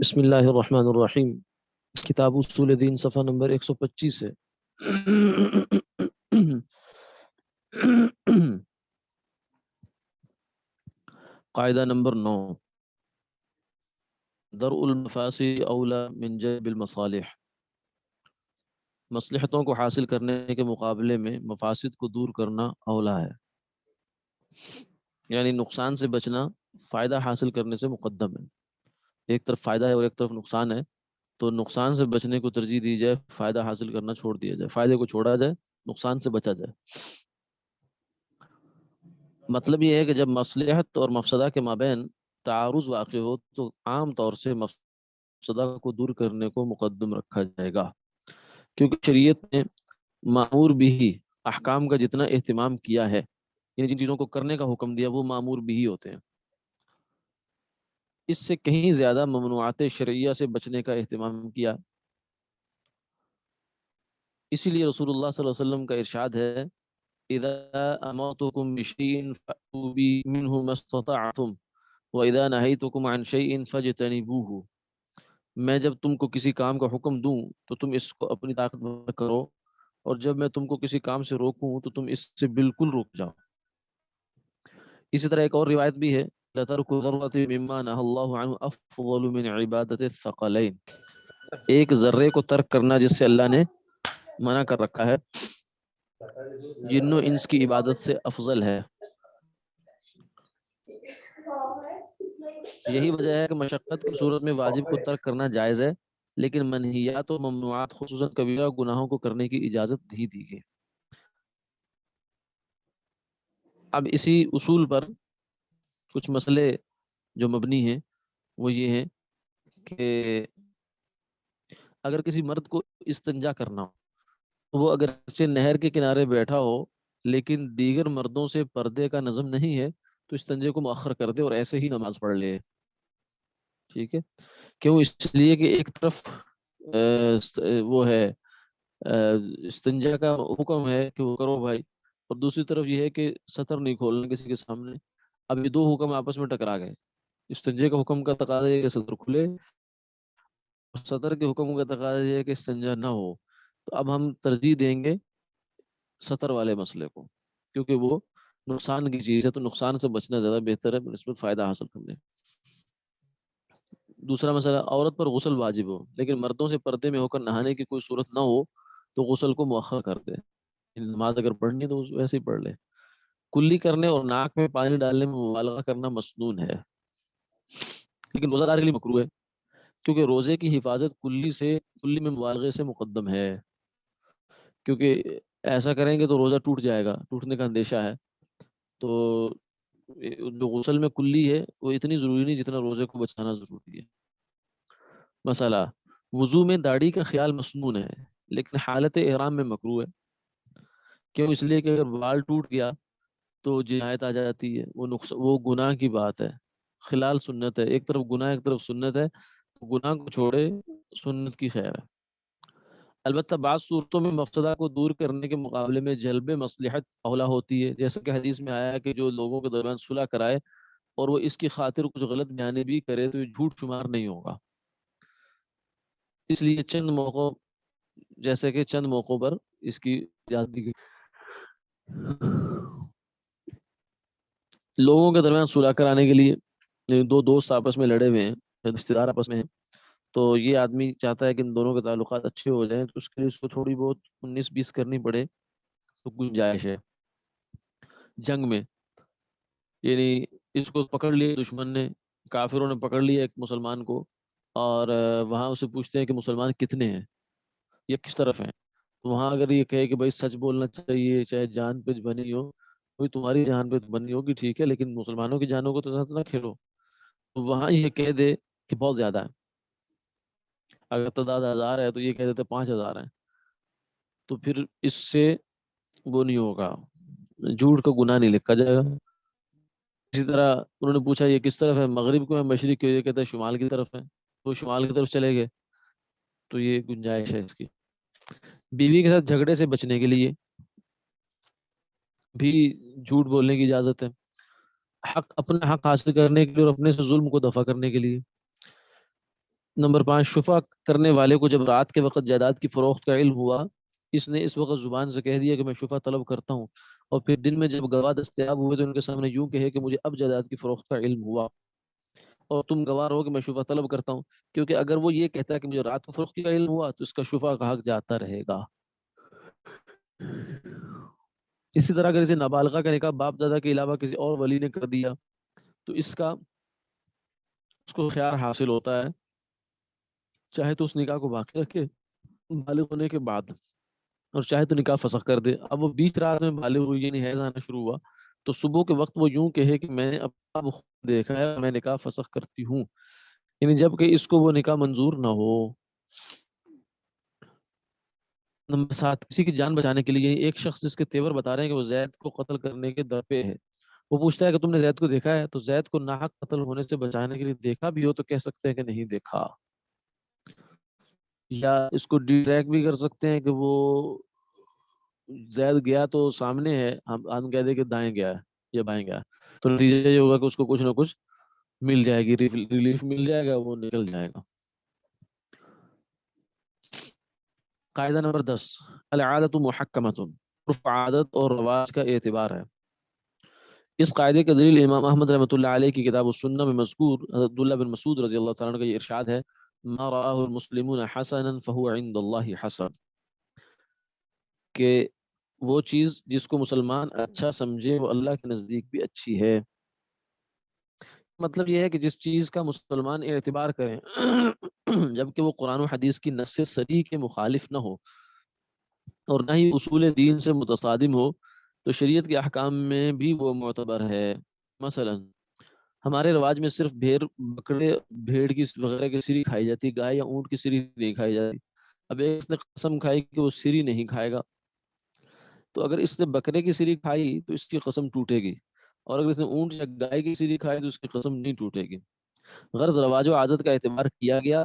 بسم اللہ الرحمن الرحیم۔ کتاب اصول دین صفحہ نمبر 125 ہے۔ قاعدہ نمبر 9، درء المفاسد اولا من جلب المصالح۔ مصلحتوں کو حاصل کرنے کے مقابلے میں مفاسد کو دور کرنا اولا ہے، یعنی نقصان سے بچنا فائدہ حاصل کرنے سے مقدم ہے۔ ایک طرف فائدہ ہے اور ایک طرف نقصان ہے، تو نقصان سے بچنے کو ترجیح دی جائے، فائدہ حاصل کرنا چھوڑ دیا جائے، فائدے کو چھوڑا جائے، نقصان سے بچا جائے۔ مطلب یہ ہے کہ جب مصلحت اور مفسدہ کے مابین تعارض واقع ہو تو عام طور سے مفسدہ کو دور کرنے کو مقدم رکھا جائے گا، کیونکہ شریعت نے مامور بھی احکام کا جتنا اہتمام کیا ہے، یعنی جن چیزوں کو کرنے کا حکم دیا وہ مامور بھی ہوتے ہیں، اس سے کہیں زیادہ ممنوعات شرعیہ سے بچنے کا اہتمام کیا۔ اسی لیے رسول اللہ صلی اللہ علیہ وسلم کا ارشاد ہے، اذا امرتکم بشیء فأتوا منه ما استطعتم وَإِذَا نَهَيْتُكُمْ عَنْ شَيْءٍ فَاجْتَنِبُوهُ۔ میں جب تم کو کسی کام کا حکم دوں تو تم اس کو اپنی طاقت میں کرو، اور جب میں تم کو کسی کام سے روکوں تو تم اس سے بالکل رک جاؤ۔ اسی طرح ایک اور روایت بھی ہے، لَتَرْكُ ذَرَّةٍ مِّمَّا نَهَى اللَّهُ عَنْهُ أَفْضَلُ مِنْ عِبَادَةِ الثَّقَلَيْنِ۔ ایک ذرے کو ترک کرنا جس سے اللہ نے منع کر رکھا ہے، جن و انس کی عبادت سے افضل ہے۔ یہی وجہ ہے کہ مشقت کی صورت میں واجب کو ترک کرنا جائز ہے، لیکن منہیات و ممنوعات خصوصاً کبیرہ گناہوں کو کرنے کی اجازت نہیں دی گئی۔ اب اسی اصول پر کچھ مسئلے جو مبنی ہیں وہ یہ ہیں کہ اگر کسی مرد کو استنجا کرنا ہو تو وہ اگرچہ نہر کے کنارے بیٹھا ہو لیکن دیگر مردوں سے پردے کا نظم نہیں ہے تو استنجے کو مؤخر کر دے اور ایسے ہی نماز پڑھ لے۔ ٹھیک ہے، کیوں؟ اس لیے کہ ایک طرف وہ ہے استنجا کا حکم ہے کہ وہ کرو بھائی، اور دوسری طرف یہ ہے کہ سطر نہیں کھولنا کسی کے سامنے۔ اب یہ دو حکم آپس میں ٹکرا گئے، استنجے کا حکم کا تقاضا یہ ہے کہ سطر کھلے، اور سطر کے حکم کا تقاضا یہ ہے کہ استنجا نہ ہو۔ تو اب ہم ترجیح دیں گے سطر والے مسئلے کو، کیونکہ وہ نقصان کی چیز ہے، تو نقصان سے بچنا زیادہ بہتر ہے بنسبت فائدہ حاصل کرنے۔ دوسرا مسئلہ، عورت پر غسل واجب ہو لیکن مردوں سے پردے میں ہو کر نہانے کی کوئی صورت نہ ہو تو غسل کو مؤخر کر دے، نماز اگر پڑھنی ہے تو ویسے ہی پڑھ لے۔ کلی کرنے اور ناک میں پانی ڈالنے میں مبالغہ کرنا مسنون ہے، لیکن روزہ دار کے لیے مکروہ ہے، کیونکہ روزے کی حفاظت کلی میں مبالغے سے مقدم ہے، کیونکہ ایسا کریں گے تو روزہ ٹوٹ جائے گا، ٹوٹنے کا اندیشہ ہے۔ تو جو غسل میں کلی ہے وہ اتنی ضروری نہیں جتنا روزے کو بچانا ضروری ہے۔ مسئلہ، وضو میں داڑھی کا خیال مسنون ہے لیکن حالت احرام میں مکروہ ہے۔ کیوں؟ اس لیے کہ اگر بال ٹوٹ گیا تو جنایت آ جاتی ہے، وہ گناہ کی بات ہے۔ خلال سنت ہے، ایک طرف گناہ ایک طرف سنت ہے، تو گناہ کو چھوڑے، سنت کی خیر ہے۔ البتہ بعض صورتوں میں مفسدہ کو دور کرنے کے مقابلے میں جلب مصلحت اولا ہوتی ہے، جیسا کہ حدیث میں آیا ہے کہ جو لوگوں کے درمیان صلح کرائے اور وہ اس کی خاطر کچھ غلط بیانی بھی کرے تو یہ جھوٹ شمار نہیں ہوگا۔ اس لیے جیسے کہ چند موقعوں پر اس کی اجازت دی گئی۔ لوگوں کے درمیان صلح کرانے کے لیے دو دوست آپس میں لڑے ہوئے ہیں، رشتے دار آپس میں ہیں، تو یہ آدمی چاہتا ہے کہ ان دونوں کے تعلقات اچھے ہو جائیں، تو اس کے لیے اس کو تھوڑی بہت 19-20 کرنی پڑے تو گنجائش ہے۔ جنگ میں یعنی اس کو پکڑ لیا دشمن نے، کافروں نے پکڑ لیا ایک مسلمان کو، اور وہاں اسے پوچھتے ہیں کہ مسلمان کتنے ہیں یا کس طرف ہیں، تو وہاں اگر یہ کہے کہ بھائی سچ بولنا چاہیے چاہے جان پہ بنی ہو، کوئی تمہاری جان پہ بنی ہوگی ٹھیک ہے لیکن مسلمانوں کی جانوں کو تو ساتھ نہ کھیلو، تو وہاں یہ کہہ دے کہ بہت زیادہ ہے، اگر تعداد 1000 ہے تو یہ کہہ دیتے 5000 ہیں، تو پھر اس سے وہ نہیں ہوگا، جھوٹ کا گناہ نہیں لکھا جائے گا۔ اسی طرح انہوں نے پوچھا یہ کس طرف ہے، مغرب کو ہے مشرق کو، یہ کہتا ہے شمال کی طرف ہے، تو شمال کی طرف چلے گئے، تو یہ گنجائش ہے اس کی۔ بیوی کے ساتھ جھگڑے سے بچنے کے لیے بھی جھوٹ بولنے کی اجازت ہے، اپنا حق حاصل کرنے کے لیے اور اپنے سے ظلم کو دفع کرنے کے لیے۔ نمبر 5، شفا کرنے والے کو جب رات کے وقت جائیداد کی فروخت کا علم ہوا، اس نے اس وقت زبان سے کہہ دیا کہ میں شفا طلب کرتا ہوں، اور پھر دن میں جب گواہ دستیاب ہوئے تو ان کے سامنے یوں کہے کہ مجھے اب جائیداد کی فروخت کا علم ہوا اور تم گواہ رہو کہ میں شفا طلب کرتا ہوں، کیونکہ اگر وہ یہ کہتا ہے کہ مجھے رات کو فروخت کا علم ہوا تو اس کا شفا کا حق جاتا رہے گا۔ اسی طرح اگر اسے نابالغہ کا نکاح باپ دادا کے علاوہ کسی اور ولی نے کر دیا تو اس کو خیار حاصل ہوتا ہے، چاہے تو اس نکاح کو باقی رکھے بالغ ہونے کے بعد، اور چاہے تو نکاح فسخ کر دے۔ اب وہ بیچ رات میں بالغ ہوئی یعنی حیض آنا شروع ہوا تو صبح کے وقت وہ یوں کہے کہ میں نے اب خود دیکھا ہے اور میں نکاح فسخ کرتی ہوں، یعنی جب کہ اس کو وہ نکاح منظور نہ ہو۔ نمبر 7، کسی کی جان بچانے کے لیے ایک شخص جس کے تیور بتا رہے ہیں کہ وہ زید کو قتل کرنے کے در پہ ہے، وہ پوچھتا ہے کہ تم نے زید کو دیکھا ہے؟ تو زید کو ناحق قتل ہونے سے بچانے کے لیے دیکھا بھی ہو تو کہہ سکتے ہیں کہ نہیں دیکھا، یا اس کو ڈی ٹریک بھی کر سکتے ہیں کہ وہ زید گیا تو سامنے ہے، ہم کہہ دیں کہ دائیں گیا ہے یا بائیں گیا ہے، تو نتیجہ یہ ہوگا کہ اس کو کچھ نہ کچھ مل جائے گی، ریلیف مل جائے گا، وہ نکل جائے گا۔ قاعدہ نمبر 10، العادت محکمۃ، عرف عادت اور رواج کا اعتبار ہے۔ اس قاعدے کا دلیل امام احمد رحمۃ اللہ علیہ کی کتاب السنہ میں مذکور حضرت عبداللہ بن مسعود رضی اللہ تعالیٰ عنہ کا یہ ارشاد ہے، ما رآہ المسلمون حسنا فهو عند اللہ حسن، کہ وہ چیز جس کو مسلمان اچھا سمجھے وہ اللہ کے نزدیک بھی اچھی ہے۔ مطلب یہ ہے کہ جس چیز کا مسلمان اعتبار کریں جبکہ وہ قرآن و حدیث کی نص صریح کے مخالف نہ ہو اور نہ ہی اصول دین سے متصادم ہو تو شریعت کے احکام میں بھی وہ معتبر ہے۔ مثلا ہمارے رواج میں صرف بھیڑ کی وغیرہ کی سری کھائی جاتی، گائے یا اونٹ کی سری نہیں کھائی جاتی۔ اب ایک اس نے قسم کھائی کہ وہ سری نہیں کھائے گا، تو اگر اس نے بکرے کی سری کھائی تو اس کی قسم ٹوٹے گی، اور اگر اس نے اونٹ یا گائے کی سری کھائی تو اس کی قسم نہیں ٹوٹے گی۔ غرض رواج و عادت کا اعتبار کیا گیا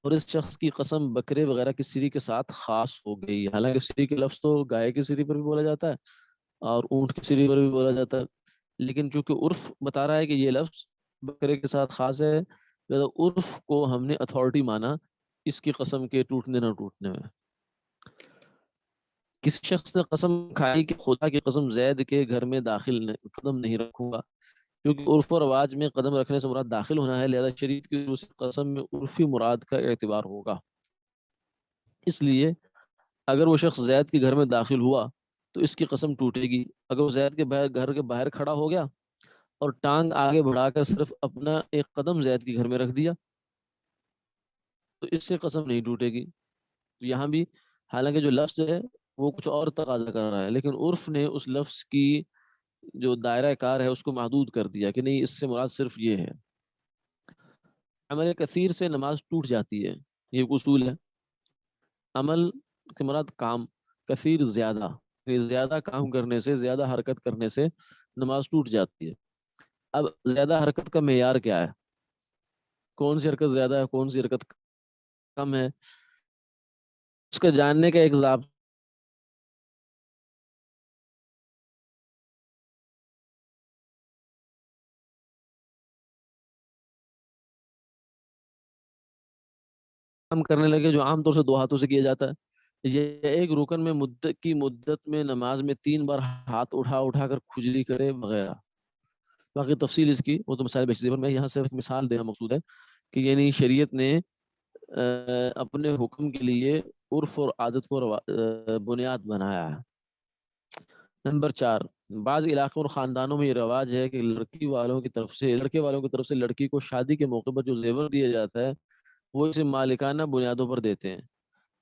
اور اس شخص کی قسم بکرے وغیرہ کی سری کے ساتھ خاص ہو گئی، حالانکہ سری کے لفظ تو گائے کی سری پر بھی بولا جاتا ہے اور اونٹ کی سری پر بھی بولا جاتا ہے، لیکن چونکہ عرف بتا رہا ہے کہ یہ لفظ بکرے کے ساتھ خاص ہے، لہذا عرف کو ہم نے اتھارٹی مانا اس کی قسم کے ٹوٹنے نہ ٹوٹنے میں۔ کسی شخص نے قسم کھائی کہ خدا کی قسم زید کے گھر میں قدم نہیں رکھوں گا، کیونکہ عرف و رواج میں قدم رکھنے سے مراد داخل ہونا ہے، لہذا شریعت کی اس قسم میں عرفی مراد کا اعتبار ہوگا۔ اس لیے اگر وہ شخص زید کے گھر میں داخل ہوا تو اس کی قسم ٹوٹے گی، اگر وہ زید کے گھر کے باہر کھڑا ہو گیا اور ٹانگ آگے بڑھا کر صرف اپنا ایک قدم زید کے گھر میں رکھ دیا تو اس سے قسم نہیں ٹوٹے گی۔ تو یہاں بھی حالانکہ جو لفظ ہے وہ کچھ اور تقاضا کر رہا ہے، لیکن عرف نے اس لفظ کی جو دائرہ کار ہے اس کو محدود کر دیا کہ نہیں، اس سے مراد صرف یہ ہے۔ عمل کثیر سے نماز ٹوٹ جاتی ہے، یہ ایک اصول ہے۔ عمل کے مراد کام، کثیر زیادہ، زیادہ کام کرنے سے، زیادہ حرکت کرنے سے نماز ٹوٹ جاتی ہے۔ اب زیادہ حرکت کا معیار کیا ہے؟ کون سی حرکت زیادہ ہے، کون سی حرکت کم ہے؟ اس کا جاننے کا ایک ضابطہ کام کرنے لگے جو عام طور سے دو ہاتھوں سے کیا جاتا ہے، یہ ایک رکن میں مدت میں نماز میں 3 بار ہاتھ اٹھا اٹھا کر کھجلی کرے وغیرہ۔ باقی تفصیل اس کی وہ تو مسائل بحث پر، میں یہاں صرف ایک مثال دینا مقصود ہے کہ یعنی شریعت نے اپنے حکم کے لیے عرف اور عادت کو بنیاد بنایا ہے۔ نمبر 4، بعض علاقوں اور خاندانوں میں یہ رواج ہے کہ لڑکے والوں کی طرف سے لڑکی کو شادی کے موقع پر جو زیور دیا جاتا ہے وہ اسے مالکانہ بنیادوں پر دیتے ہیں،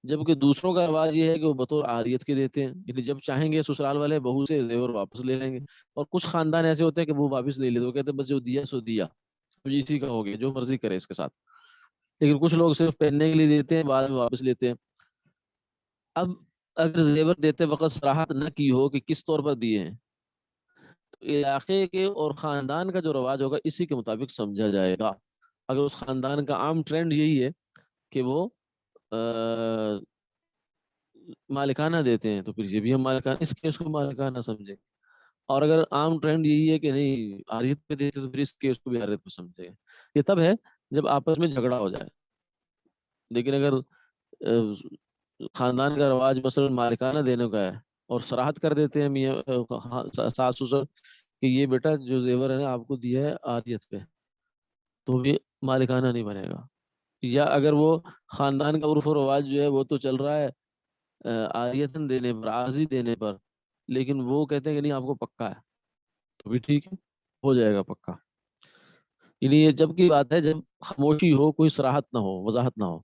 جبکہ دوسروں کا رواج یہ ہے کہ وہ بطور عاریت کے دیتے ہیں، یعنی جب چاہیں گے سسرال والے بہو سے زیور واپس لے لیں گے، اور کچھ خاندان ایسے ہوتے ہیں کہ وہ واپس نہیں لیتے، وہ کہتے ہیں بس جو دیا سو دیا، اسی کا ہو گیا، جو مرضی کرے اس کے ساتھ۔ لیکن کچھ لوگ صرف پہننے کے لیے دیتے ہیں، بعد میں واپس لیتے ہیں۔ اب اگر زیور دیتے وقت صراحت نہ کی ہو کہ کس طور پر دیے ہیں تو علاقے کے اور خاندان کا جو رواج ہوگا اسی کے مطابق سمجھا جائے گا۔ اگر اس خاندان کا عام ٹرینڈ یہی ہے کہ وہ مالکانہ دیتے ہیں تو پھر یہ بھی ہم مالکانہ اس کیس کو مالکانہ سمجھیں، اور اگر عام ٹرینڈ یہی ہے کہ نہیں عاریت پہ دیتے تو پھر اس کیس کو بھی عاریت پہ سمجھیں گے۔ یہ تب ہے جب آپس میں جھگڑا ہو جائے، لیکن اگر خاندان کا رواج مثلا مالکانہ دینے کا ہے اور صراحت کر دیتے ہیں میاں ساس سسر کہ یہ بیٹا جو زیور ہے نا آپ کو دیا ہے عاریت پہ، تو بھی مالکانہ نہیں بنے گا. یا اگر وہ خاندان کا عرف و رواج جو ہے وہ تو چل رہا ہے عاریتن دینے پر، عارضی دینے پر، لیکن وہ کہتے ہیں کہ نہیں آپ کو پکا ہے، تو بھی ٹھیک ہے، ہو جائے گا پکا. یعنی یہ جب کی بات ہے جب خاموشی ہو، کوئی صراحت نہ ہو، وضاحت نہ ہو.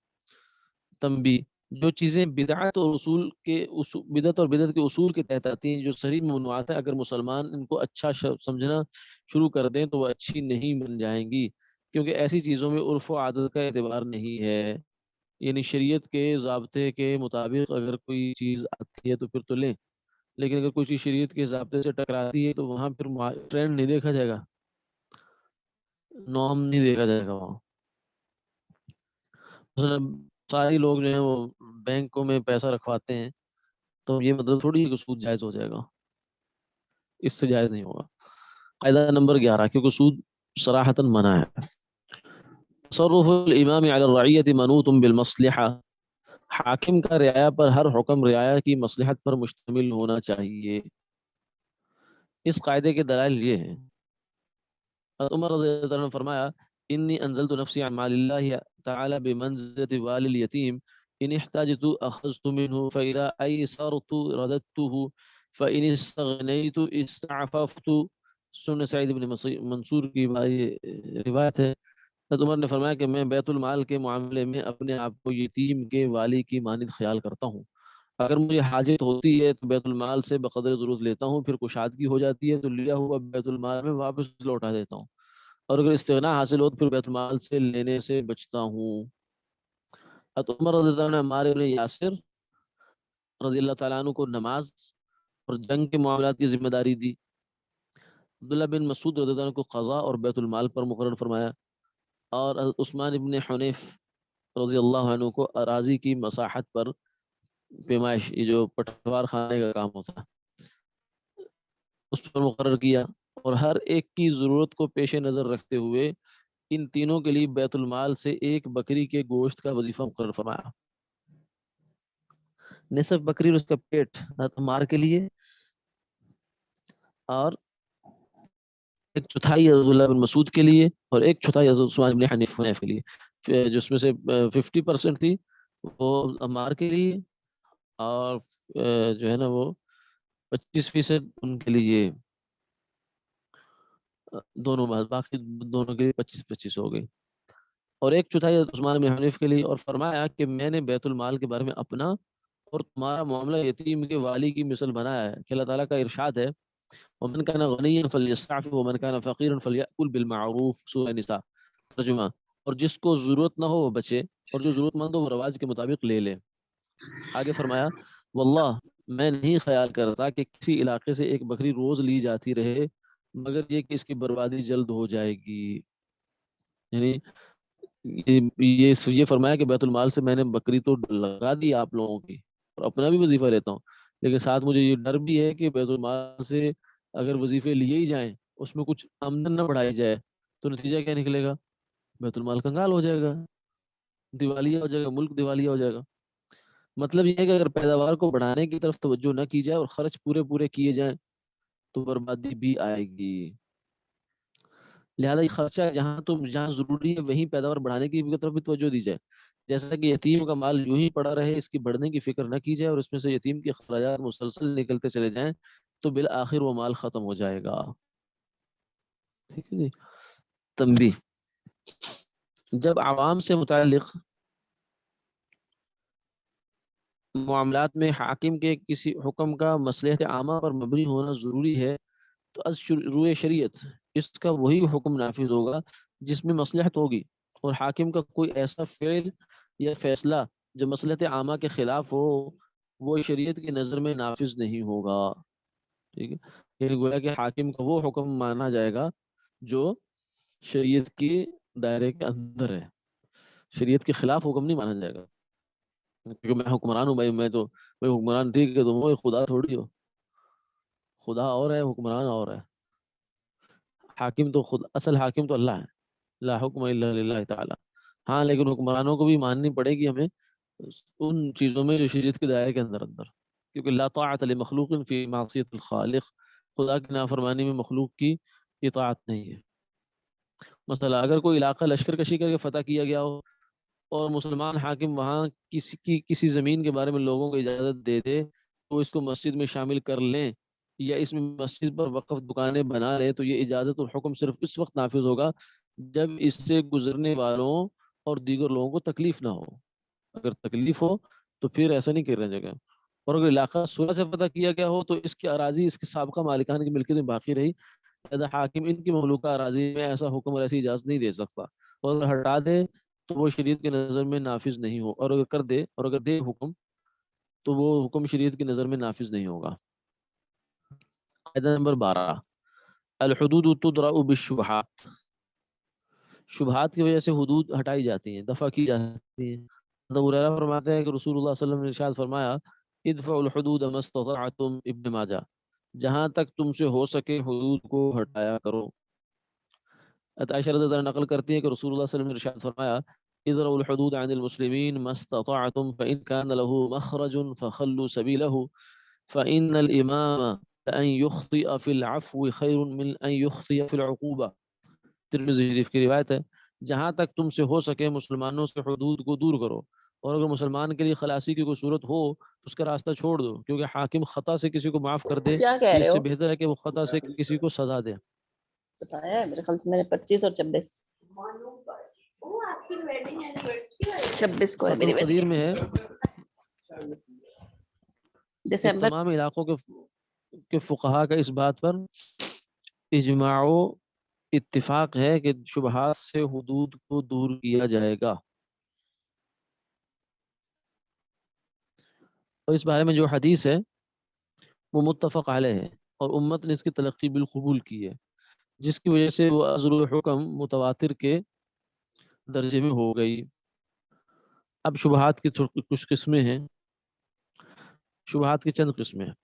تنبیہ، جو چیزیں بدعت اور اصول کے بدعت اور بدعت کے اصول کے تحت آتی ہیں، جو صحیح ممنوعات ہیں، اگر مسلمان ان کو اچھا سمجھنا شروع کر دیں تو وہ اچھی نہیں بن جائیں گی، کیونکہ ایسی چیزوں میں عرف و عادت کا اعتبار نہیں ہے. یعنی شریعت کے ضابطے کے مطابق اگر کوئی چیز آتی ہے تو پھر تو لیں، لیکن اگر کوئی چیز شریعت کے ضابطے سے ٹکراتی ہے تو وہاں پھر ٹرینڈ نہیں دیکھا جائے گا، نارم نہیں دیکھا جائے گا وہاں. مثلا سارے لوگ جو ہیں وہ بینکوں میں پیسہ رکھواتے ہیں، تو یہ مطلب تھوڑی ہے کہ سود جائز ہو جائے گا، اس سے جائز نہیں ہوگا. قاعدہ نمبر 11، کیونکہ سود صراحتاً منع ہے. تصرف الامام علی الرعیت منوط بالمصلحہ، حاکم کا رعایا پر ہر حکم رعایا کی مصلحت پر مشتمل ہونا چاہیے. اس قاعدے کے دلائل یہ ہیں. عمر رضی اللہ عنہ نے فرمایا انی انزلت نفسی عن مال اللہ تعالی بمنزلۃ وال الیتیم ان احتاجت اخذت منه فاذا ایسرت رددته فان استغنیت استعففت. سنن سعید بن منصور کی روایت ہے. حضرت عمر نے فرمایا کہ میں بیت المال کے معاملے میں اپنے آپ کو یتیم کے والی کی مانند خیال کرتا ہوں. اگر مجھے حاجت ہوتی ہے تو بیت المال سے بقدر ضرورت لیتا ہوں، پھر کشادگی ہو جاتی ہے تو لیا ہوا بیت المال میں واپس لوٹا دیتا ہوں، اور اگر استغنا حاصل ہو تو پھر بیت المال سے لینے سے بچتا ہوں. حضرت عمر رضی اللہ عنہ نے عمار ابن یاسر رضی اللہ تعالیٰ عنہ کو نماز اور جنگ کے معاملات کی ذمہ داری دی. عبداللہ بن مسعود رضی اللہ عنہ کو قضاء اور بیت المال پر مقرر فرمایا، اور حضرت عثمان ابن حنیف رضی اللہ عنہ کو اراضی کی مساحت پر پیمائش، یہ جو پٹوار خانے کا کام ہوتا ہے، اس پر مقرر کیا. اور ہر ایک کی ضرورت کو پیش نظر رکھتے ہوئے ان تینوں کے لیے بیت المال سے ایک بکری کے گوشت کا وظیفہ مقرر فرمایا. نصف بکری اور اس کا پیٹ مار کے لیے، اور ایک چوتھائی حضرت عبداللہ بن مسعود کے لیے، اور ایک چوتھائی حضرت عثمان بن حنیف کے لیے، جس میں سے 50% تھی وہ عمار کے لیے، اور جو ہے نا وہ 25% ان کے لیے، دونوں باقی دونوں کے لیے 25-25 ہو گئی، اور ایک چوتھائی حضرت عثمان بن حنیف کے لیے. اور فرمایا کہ میں نے بیت المال کے بارے میں اپنا اور تمہارا معاملہ یتیم کے والی کی مثل بنایا ہے کہ اللہ تعالیٰ کا ارشاد ہے ومن كان غنيا فليستعفف ومن كان فقيرا فليأكل بالمعروف. سورہ نساء. ترجمہ، اور جس کو ضرورت نہ ہو وہ بچے، اور جو ضرورت مند ہو وہ رواج کے مطابق لے لے. آگے فرمایا واللہ میں نہیں خیال کرتا کہ کسی علاقے سے ایک بکری روز لی جاتی رہے مگر یہ کہ اس کی بربادی جلد ہو جائے گی. یعنی یہ فرمایا کہ بیت المال سے میں نے بکری تو لگا دی آپ لوگوں کی اور اپنا بھی وظیفہ لیتا ہوں، لیکن ساتھ مجھے یہ ڈر بھی ہے کہ بیت المال سے اگر وظیفے لیے ہی جائیں اس میں کچھ آمدن نہ بڑھائی جائے تو نتیجہ کیا نکلے گا؟ بیت المال کنگال ہو جائے گا، دیوالیہ ہو جائے گا، ملک دیوالیہ ہو جائے گا. مطلب یہ ہے کہ اگر پیداوار کو بڑھانے کی طرف توجہ نہ کی جائے اور خرچ پورے پورے کیے جائیں تو بربادی بھی آئے گی. لہذا یہ خرچہ جہاں ضروری ہے وہیں پیداوار بڑھانے کی طرف بھی توجہ دی جائے. جیسا کہ یتیم کا مال یوں ہی پڑا رہے، اس کی بڑھنے کی فکر نہ کی جائے اور اس میں سے یتیم کے اخراجات مسلسل نکلتے چلے جائیں تو بالآخر وہ مال ختم ہو جائے گا. ٹھیک ہے جی. تنبیہ، جب عوام سے متعلق معاملات میں حاکم کے کسی حکم کا مصلحت عامہ پر مبنی ہونا ضروری ہے تو از روئے شریعت اس کا وہی حکم نافذ ہوگا جس میں مصلحت ہوگی، اور حاکم کا کوئی ایسا فعل یا فیصلہ جو مصلحت عامہ کے خلاف ہو وہ شریعت کی نظر میں نافذ نہیں ہوگا. ٹھیک ہے. یعنی گویا کہ حاکم کا وہ حکم مانا جائے گا جو شریعت کے دائرے کے اندر ہے، شریعت کے خلاف حکم نہیں مانا جائے گا. کیونکہ میں حکمران ہوں بھائی، میں حکمران ٹھیک ہے، تو وہ خدا تھوڑی ہو، خدا اور ہے، حکمران اور ہے. حاکم تو خود اصل حاکم تو اللہ ہے، لا حکم الا للہ تعالی. ہاں لیکن حکمرانوں کو بھی ماننی پڑے گی ہمیں ان چیزوں میں جو شریعت کے دائرے کے اندر اندر، کیونکہ لا طاعت لمخلوق فی معصیت الخالق، خدا کی نافرمانی میں مخلوق کی اطاعت نہیں ہے۔ مثلا اگر کوئی علاقہ لشکر کشی کر کے فتح کیا گیا ہو اور مسلمان حاکم وہاں کسی زمین کے بارے میں لوگوں کو اجازت دے دے تو اس کو مسجد میں شامل کر لیں یا اس میں مسجد پر وقف دکانیں بنا لیں، تو یہ اجازت اور حکم صرف اس وقت نافذ ہوگا جب اس سے گزرنے والوں اور دیگر لوگوں کو تکلیف نہ ہو۔ اگر تکلیف ہو تو پھر ایسا نہیں کرنا جگہ۔ اور اگر علاقہ صلح سے فتح کیا گیا ہو تو اس کی اراضی اس کے سابقہ مالکان کی ملکیت میں باقی رہی، لہذا حاکم ان کی مملوکہ اراضی میں ایسا حکم اور ایسی اجازت نہیں دے سکتا، اور اگر ہٹا دے تو وہ شریعت کی نظر میں نافذ نہیں ہو، اور اگر کر دے اور اگر دے حکم تو وہ حکم شریعت کی نظر میں نافذ نہیں ہوگا۔ قاعدہ نمبر 12، الحدود تدرأ بالشبہات، شبہات کی وجہ سے حدود ہٹائی جاتی ہیں، دفع کی جاتی ہیں۔ ابو ہریرہ فرماتے ہیں کہ رسول اللہ صلی اللہ علیہ وسلم نے ارشاد فرمایا، ادفعوا الحدود ما استطعتم، ابن ماجہ، جہاں تک تم سے ہو سکے حدود کو ہٹایا کرو۔ عائشہ رضی اللہ عنہا نقل کرتی ہے کہ رسول اللہ صلی اللہ علیہ وسلم نے ارشاد فرمایا، اذروا الحدود عن المسلمین ما استطعتم فإن كان له مخرج فخلوا سبيله فإن الإمام أن يخطئ في العفو خير من أن يخطئ في العقوبة۔ ترمذی شریف کی روایت ہے، جہاں تک تم سے ہو سکے مسلمانوں سے حدود کو دور کرو، اور اگر مسلمان کے لیے خلاصی کی کوئی صورت ہو تو اس کا راستہ چھوڑ دو، کیونکہ حاکم خطا سے کسی کو معاف کر دے کیا کہہ یہ رہے اس سے ہو؟ بہتر ہے کہ وہ خطا سے کسی کو سزا دے۔ بتایا ہے میرے خیال سے میں نے 25 اور 26 26 کو ہے فتح میری القدیر میں ہے ویڈنگ کہ دسمبر۔ تمام علاقوں کے فقہا کا اس بات پر اجماع و اتفاق ہے کہ شبہات سے حدود کو دور کیا جائے گا، اور اس بارے میں جو حدیث ہے وہ متفق علیہ ہے اور امت نے اس کی تلقی بالقبول کی ہے، جس کی وجہ سے وہ عزل الحکم متواتر کے درجے میں ہو گئی۔ اب شبہات کی کچھ قسمیں ہیں، شبہات کی چند قسمیں ہیں۔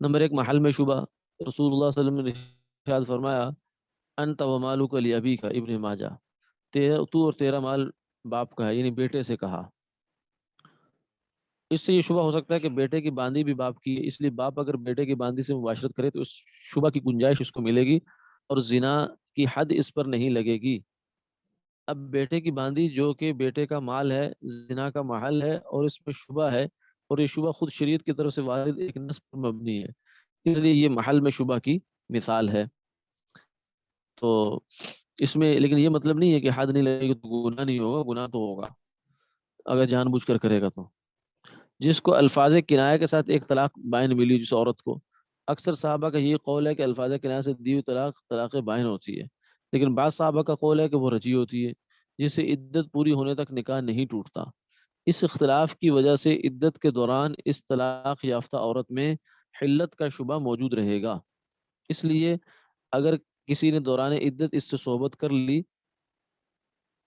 نمبر 1، محل میں شبہ۔ رسول اللہ صلی اللہ علیہ وسلم نے ارشاد فرمایا، انت و مالک لابیک، ابن ماجہ، تو اور تیرا مال باپ کا ہے، یعنی بیٹے سے کہا۔ اس سے یہ شبہ ہو سکتا ہے کہ بیٹے کی باندھی بھی باپ کی ہے، اس لیے باپ اگر بیٹے کی باندھی سے مباشرت کرے تو اس شبہ کی گنجائش اس کو ملے گی اور زنا کی حد اس پر نہیں لگے گی۔ اب بیٹے کی باندھی جو کہ بیٹے کا مال ہے، زنا کا محل ہے، اور اس میں شبہ ہے، اور یہ شبہ خود شریعت کی طرف سے وارد ایک نص پر مبنی ہے، اس لیے یہ محل میں شبہ کی مثال ہے۔ تو اس میں لیکن یہ مطلب نہیں ہے کہ حد نہیں لگے گی تو گناہ نہیں ہوگا، گناہ تو ہوگا اگر جان بوجھ کر کرے گا تو۔ جس کو الفاظ کنایہ کے ساتھ ایک طلاق بائن ملی جس عورت کو، اکثر صحابہ کا یہ قول ہے کہ الفاظ کنایہ سے دی ہوئی طلاق طلاق بائن ہوتی ہے، لیکن بعض صحابہ کا قول ہے کہ وہ رجی ہوتی ہے، جس سے عدت پوری ہونے تک نکاح نہیں ٹوٹتا۔ اس اختلاف کی وجہ سے عدت کے دوران اس طلاق یافتہ عورت میں حلت کا شبہ موجود رہے گا، اس لیے اگر کسی نے دوران عدت اس سے صحبت کر لی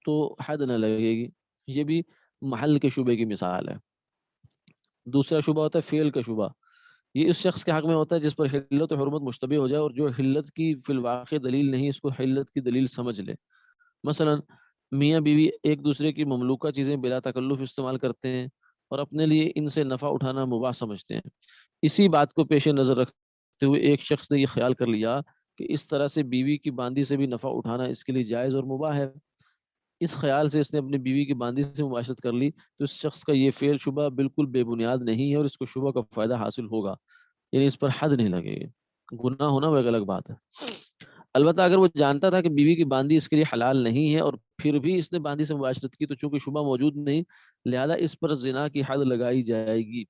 تو حد نہ لگے گی۔ یہ بھی محل کے شبے کی مثال ہے۔ دوسرا شبہ ہوتا ہے فعل کا شبہ، یہ اس شخص کے حق میں ہوتا ہے جس پر حلت و حرمت مشتبہ ہو جائے اور جو حلت کی فی الواقع دلیل نہیں اس کو حلت کی دلیل سمجھ لے۔ مثلا میاں بیوی ایک دوسرے کی مملوکہ چیزیں بلا تکلف استعمال کرتے ہیں اور اپنے لیے ان سے نفع اٹھانا مباح سمجھتے ہیں۔ اسی بات کو پیش نظر رکھتے ہوئے ایک شخص نے یہ خیال کر لیا کہ اس طرح سے بیوی کی باندھی سے بھی نفع اٹھانا اس کے لیے جائز اور مباح ہے، اس خیال سے اس نے اپنی بیوی کی باندھی سے مباشرت کر لی، تو اس شخص کا یہ فعل شبہ بالکل بے بنیاد نہیں ہے اور اس کو شبہ کا فائدہ حاصل ہوگا، یعنی اس پر حد نہیں لگے گی۔ گناہ ہونا وہ ایک الگ بات ہے۔ البتہ اگر وہ جانتا تھا کہ بیوی کی باندھی اس کے لیے حلال نہیں ہے اور پھر بھی اس نے باندھی سے مباشرت کی تو چونکہ شبہ موجود نہیں، لہذا اس پر زنا کی حد لگائی جائے گی۔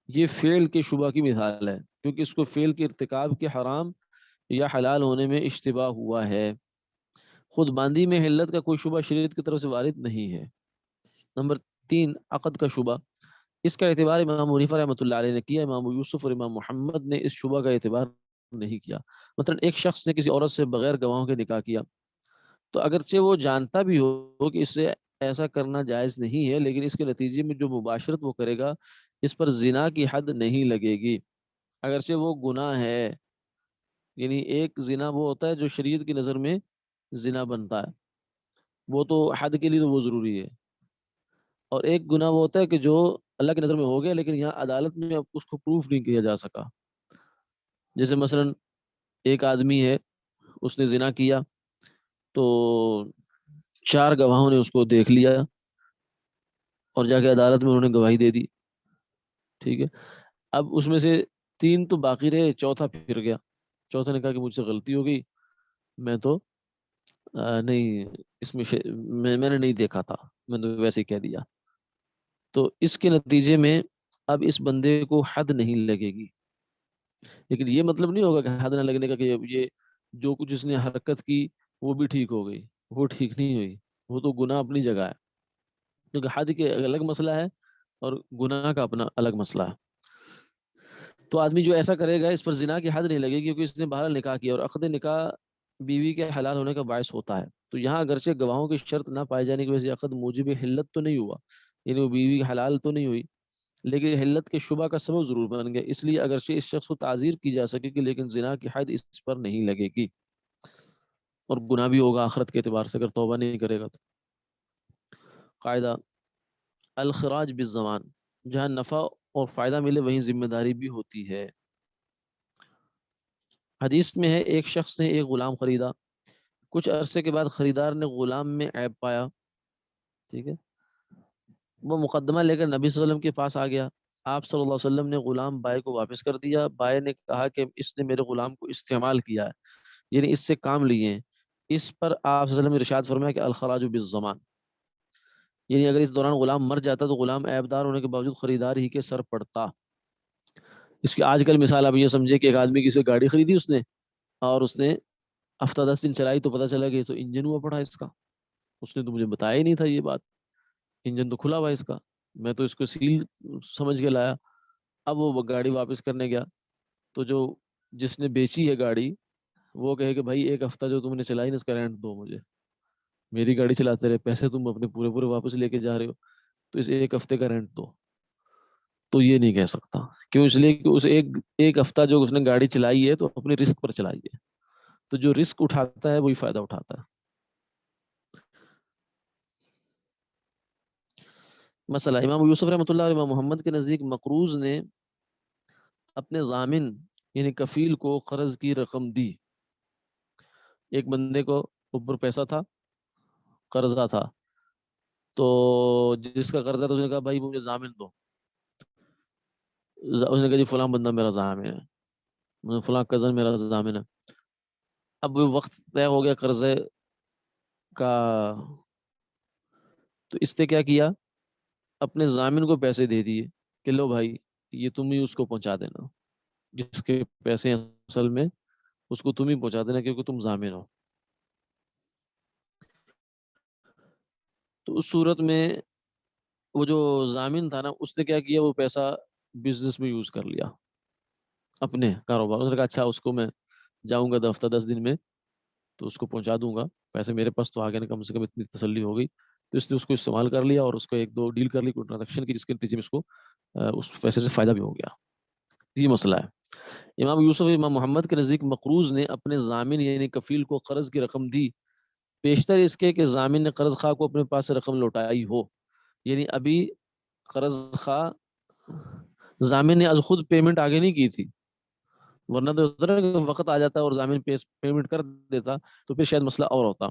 یہ فعل کے شبہ کی مثال ہے، کیونکہ اس کو فعل کے ارتکاب کے حرام یا حلال ہونے میں اشتباہ ہوا ہے۔ خود باندھی میں حلت کا کوئی شبہ شریعت کی طرف سے وارد نہیں ہے۔ نمبر 3، عقد کا شبہ۔ اس کا اعتبار امام حنیفہ رحمۃ اللہ علیہ نے کیا، امام یوسف اور امام محمد نے اس شبہ کا اعتبار نہیں کیا۔ مثلا ایک شخص نے کسی عورت سے بغیر گواہوں کے نکاح کیا، تو اگرچہ وہ جانتا بھی ہو کہ اس سے ایسا کرنا جائز نہیں ہے، لیکن اس کے نتیجے میں جو مباشرت وہ کرے گا اس پر زنا کی حد نہیں لگے گی، اگرچہ وہ گناہ ہے۔ یعنی ایک زنا وہ ہوتا ہے جو شریعت کی نظر میں زنا بنتا ہے، وہ تو حد کے لیے تو وہ ضروری ہے. اور ایک گناہ وہ ہوتا ہے کہ جو اللہ کی نظر میں ہو گیا لیکن یہاں عدالت میں اب اس کو پروف نہیں کیا جا سکا. جیسے مثلا ایک آدمی ہے, اس نے زنا کیا, تو 4 گواہوں نے اس کو دیکھ لیا اور جا کے عدالت میں انہوں نے گواہی دے دی. ٹھیک ہے, اب اس میں سے 3 تو باقی رہے, چوتھا پھر گیا. چوتھا نے کہا کہ مجھ سے غلطی ہو گئی, میں تو نہیں, اس میں میں نے نہیں دیکھا تھا, میں نے ویسے ہی کہہ دیا. تو اس کے نتیجے میں اب اس بندے کو حد نہیں لگے گی. لیکن یہ مطلب نہیں ہوگا کہ حد نہ لگنے کا کہ یہ جو کچھ اس نے حرکت کی وہ بھی ٹھیک ہو گئی. وہ ٹھیک نہیں ہوئی, وہ تو گناہ اپنی جگہ ہے, کیونکہ حد کے الگ مسئلہ ہے اور گناہ کا اپنا الگ مسئلہ ہے. تو آدمی جو ایسا کرے گا اس پر زنا کی حد نہیں لگے گی, کیونکہ اس نے بہرحال نکاح کیا, اور عقد نکاح بیوی کے حلال ہونے کا باعث ہوتا ہے. تو یہاں اگرچہ گواہوں کی شرط نہ پائے جانے کی وجہ سے عقد موجب حلت تو نہیں ہوا, یعنی وہ بیوی حلال تو نہیں ہوئی, لیکن حلت کے شبہ کا سبب ضرور بن گیا. اس لیے اگرچہ اس شخص کو تعزیر کی جا سکے گی لیکن زنا کی حد اس پر نہیں لگے گی, اور گناہ بھی ہوگا آخرت کے اعتبار سے اگر توبہ نہیں کرے گا تو. قاعدہ الخراج بالزمان, جہاں نفع اور فائدہ ملے وہیں ذمہ داری بھی ہوتی ہے. حدیث میں ہے ایک شخص نے ایک غلام خریدا, کچھ عرصے کے بعد خریدار نے غلام میں عیب پایا. ٹھیک ہے, وہ مقدمہ لے کر نبی صلی اللہ علیہ وسلم کے پاس آ گیا. آپ صلی اللہ علیہ وسلم نے غلام بائے کو واپس کر دیا. بائے نے کہا کہ اس نے میرے غلام کو استعمال کیا ہے, یعنی اس سے کام لیے ہیں. اس پر آپ صلی اللہ علیہ وسلم نے ارشاد فرمایا کہ الخراج بالزمان, یعنی اگر اس دوران غلام مر جاتا تو غلام عیبدار ہونے کے باوجود خریدار ہی کے سر پڑتا. اس کی آج کل مثال آپ یہ سمجھے کہ ایک آدمی کی سے گاڑی خریدی اس نے, اور اس نے ہفتہ 10 دن چلائی تو پتہ چلا کہ یہ تو انجن ہوا پڑا اس کا, اس نے تو مجھے بتایا ہی نہیں تھا یہ بات, انجن تو کھلا ہوا ہے اس کا, میں تو اس کو سیل سمجھ کے لایا. اب وہ گاڑی واپس کرنے گیا تو جو جس نے بیچی ہے گاڑی وہ کہے کہ بھائی 1 ہفتہ جو تم نے چلائی نا اس کا رینٹ دو مجھے, میری گاڑی چلاتے رہے, پیسے تم اپنے پورے پورے واپس لے کے جا رہے ہو, تو اس 1 ہفتے کا رینٹ دو. تو یہ نہیں کہہ سکتا, کیوں, اس لیے کہ اس ایک ہفتہ جو اس نے گاڑی چلائی ہے تو اپنے رسک پر چلائی ہے, تو جو رسک اٹھاتا ہے وہی فائدہ اٹھاتا ہے. مسئلہ امام یوسف رحمۃ اللہ اور امام محمد کے نزدیک مقروض نے اپنے ضامن یعنی کفیل کو قرض کی رقم دی. ایک بندے کو اوپر پیسہ تھا, قرضہ تھا, تو جس کا قرضہ تھا اس نے کہا بھائی مجھے ضامن دو. اس نے کہا جی فلاں بندہ میرا ضامن ہے, فلاں کزن میرا ضامن ہے. اب وہ وقت طے ہو گیا قرضے کا, تو اس نے کیا کیا, اپنے ضامن کو پیسے دے دیے کہ لو بھائی یہ تم ہی اس کو پہنچا دینا, جس کے پیسے اصل میں اس کو تم ہی پہنچا دینا کیونکہ تم ضامن ہو. تو اس صورت میں وہ جو ضامن تھا نا اس نے کیا کیا, وہ پیسہ بزنس میں یوز کر لیا, اپنے کاروبار. اس نے کہا اچھا اس کو میں جاؤں گا ہفتہ 10 دن میں تو اس کو پہنچا دوں گا, پیسے میرے پاس تو آگے نا, کم سے کم اتنی تسلی ہو گئی. تو اس نے اس کو استعمال کر لیا اور اس کو 1-2 ڈیل کر لی, کوئی ٹرانزیکشن کی, جس کے نتیجے میں اس کو اس پیسے سے فائدہ بھی ہو گیا. یہ مسئلہ ہے. امام یوسف امام محمد کے نزدیک مقروض نے اپنے ضامن یعنی کفیل کو قرض کی رقم دی, بیشتر اس کے کہ ضامن نے قرض خواہ کو اپنے پاس سے رقم لوٹائی ہو, یعنی ابھی قرض خواہ ضامن نے از خود پیمنٹ آگے نہیں کی تھی, ورنہ تو وقت آ جاتا اور ضامن پیمنٹ کر دیتا تو پھر شاید مسئلہ اور ہوتا,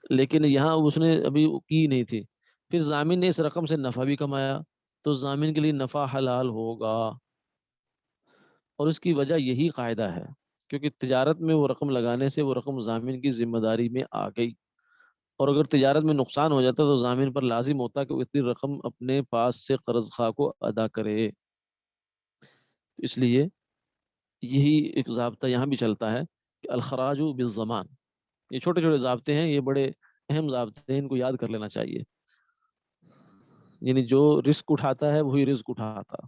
لیکن یہاں اس نے ابھی کی نہیں تھی. پھر ضامن نے اس رقم سے نفع بھی کمایا تو ضامن کے لیے نفع حلال ہوگا, اور اس کی وجہ یہی قاعدہ ہے کیونکہ تجارت میں وہ رقم لگانے سے وہ رقم ضامن کی ذمہ داری میں آ گئی, اور اگر تجارت میں نقصان ہو جاتا تو ضامن پر لازم ہوتا کہ وہ اتنی رقم اپنے پاس سے قرض خواہ کو ادا کرے. اس لیے یہی ایک ضابطہ یہاں بھی چلتا ہے کہ الخراج بالضمان. یہ چھوٹے چھوٹے ضابطے ہیں, یہ بڑے اہم ضابطے ہیں, ان کو یاد کر لینا چاہیے. یعنی جو رسک اٹھاتا ہے وہی رزق اٹھاتا,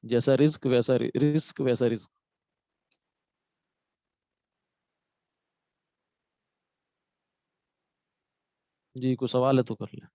جیسا رزق ویسا رزق ویسا رزق. جی کوئی سوال ہے تو کر لیں.